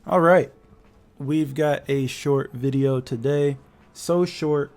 All right, we've got a short video today, so short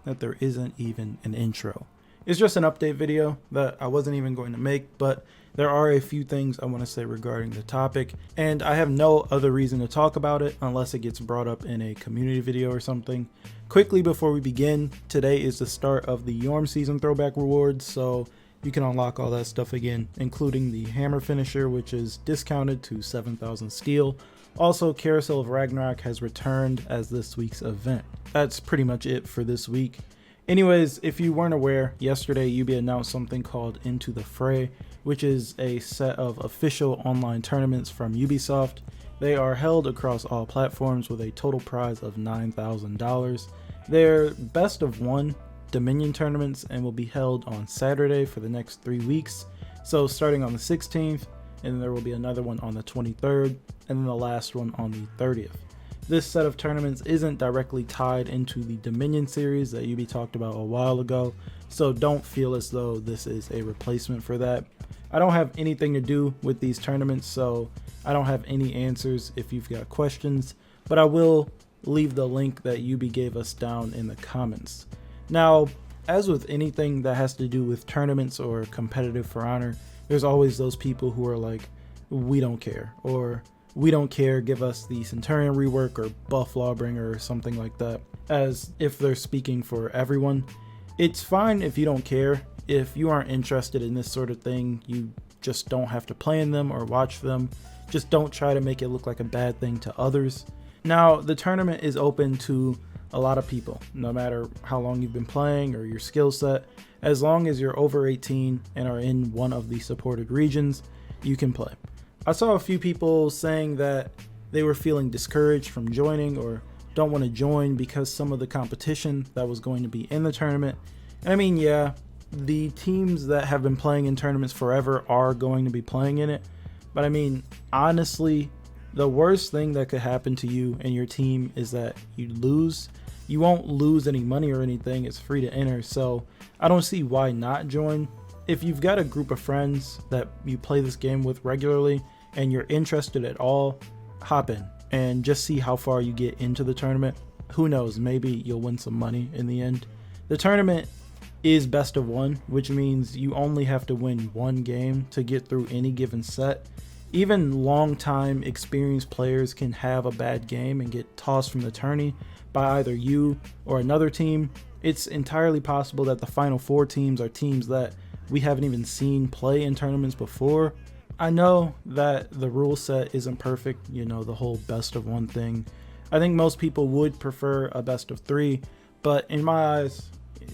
that there isn't even an intro. It's just an update video that I wasn't even going to make, but there are a few things I want to say regarding the topic, and I have no other reason to talk about it unless it gets brought up in a community video or something. Quickly before we begin, today is the start of the Yorm season throwback rewards, so you can unlock all that stuff again, including the hammer finisher, which is discounted to 7,000 steel. Also, Carousel of Ragnarok has returned as this week's event. That's pretty much it for this week. Anyways, if you weren't aware, yesterday Ubi announced something called Into the Fray, which is a set of official online tournaments from Ubisoft. They are held across all platforms with a total prize of $9,000. They're best of one Dominion tournaments and will be held on Saturday for the next 3 weeks. So starting on the 16th, and then there will be another one on the 23rd, and then the last one on the 30th. This set of tournaments isn't directly tied into the Dominion series that Ubi talked about a while ago, so don't feel as though this is a replacement for that. I don't have anything to do with these tournaments, so I don't have any answers if you've got questions, but I will leave the link that Ubi gave us down in the comments. Now, as with anything that has to do with tournaments or competitive For Honor, there's always those people who are like, we don't care, or we don't care, give us the Centurion rework or buff Lawbringer or something like that, as if they're speaking for everyone. It's fine if you don't care. If you aren't interested in this sort of thing, you just don't have to play in them or watch them. Just don't try to make it look like a bad thing to others. Now, the tournament is open to a lot of people, no matter how long you've been playing or your skill set. As long as you're over 18 and are in one of the supported regions, you can play. I saw a few people saying that they were feeling discouraged from joining or don't want to join because some of the competition that was going to be in the tournament. And I mean, yeah, the teams that have been playing in tournaments forever are going to be playing in it. But I mean, honestly, the worst thing that could happen to you and your team is that you lose. You won't lose any money or anything. It's free to enter. So I don't see why not join. If you've got a group of friends that you play this game with regularly and you're interested at all, hop in and just see how far you get into the tournament. Who knows, maybe you'll win some money in the end. The tournament is best of one, which means you only have to win one game to get through any given set. Even long-time experienced players can have a bad game and get tossed from the tourney by either you or another team. It's entirely possible that the final four teams are teams that we haven't even seen play in tournaments before. I know that the rule set isn't perfect, you know, the whole best of one thing. I think most people would prefer a best of three, but in my eyes,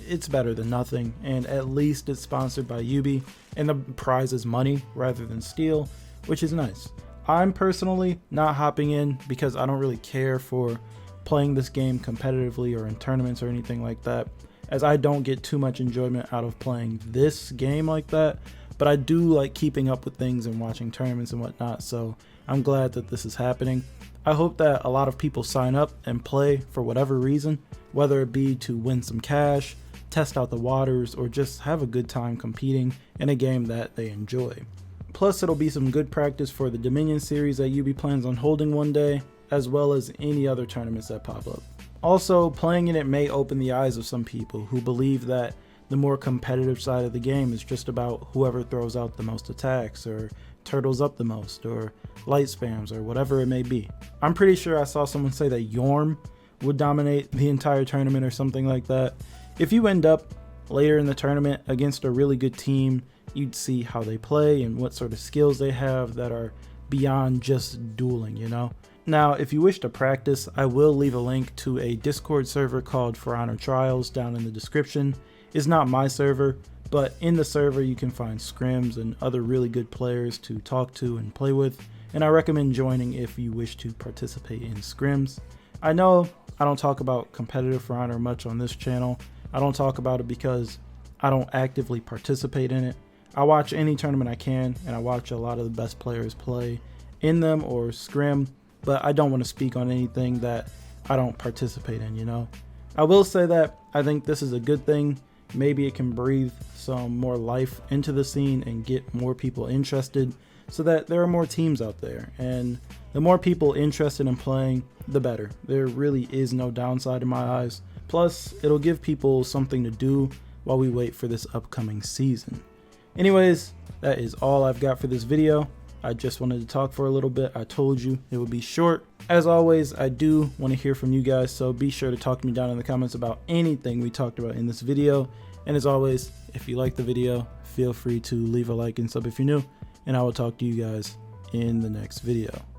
it's better than nothing, and at least it's sponsored by Ubi, and the prize is money rather than steel, which is nice. I'm personally not hopping in because I don't really care for playing this game competitively or in tournaments or anything like that, as I don't get too much enjoyment out of playing this game like that, but I do like keeping up with things and watching tournaments and whatnot, so I'm glad that this is happening. I hope that a lot of people sign up and play for whatever reason, whether it be to win some cash, test out the waters, or just have a good time competing in a game that they enjoy. Plus, it'll be some good practice for the Dominion series that Ubi plans on holding one day, as well as any other tournaments that pop up. Also, playing in it may open the eyes of some people who believe that the more competitive side of the game is just about whoever throws out the most attacks, or turtles up the most, or light spams, or whatever it may be. I'm pretty sure I saw someone say that Yorm would dominate the entire tournament or something like that. If you end up later in the tournament against a really good team, you'd see how they play and what sort of skills they have that are beyond just dueling, you know? Now, if you wish to practice, I will leave a link to a Discord server called For Honor Trials down in the description. It's not my server, but in the server you can find scrims and other really good players to talk to and play with, and I recommend joining if you wish to participate in scrims. I know I don't talk about competitive For Honor much on this channel. I don't talk about it because I don't actively participate in it. I watch any tournament I can, and I watch a lot of the best players play in them or scrim, but I don't want to speak on anything that I don't participate in, you know? I will say that I think this is a good thing. Maybe it can breathe some more life into the scene and get more people interested. so that there are more teams out there. And the more people interested in playing, the better. There really is no downside in my eyes. Plus, it'll give people something to do while we wait for this upcoming season. Anyways, that is all I've got for this video. I just wanted to talk for a little bit. I told you it would be short. As always, I do want to hear from you guys, so be sure to talk to me down in the comments about anything we talked about in this video. And as always, if you like the video, feel free to leave a like and sub if you're new, and I will talk to you guys in the next video.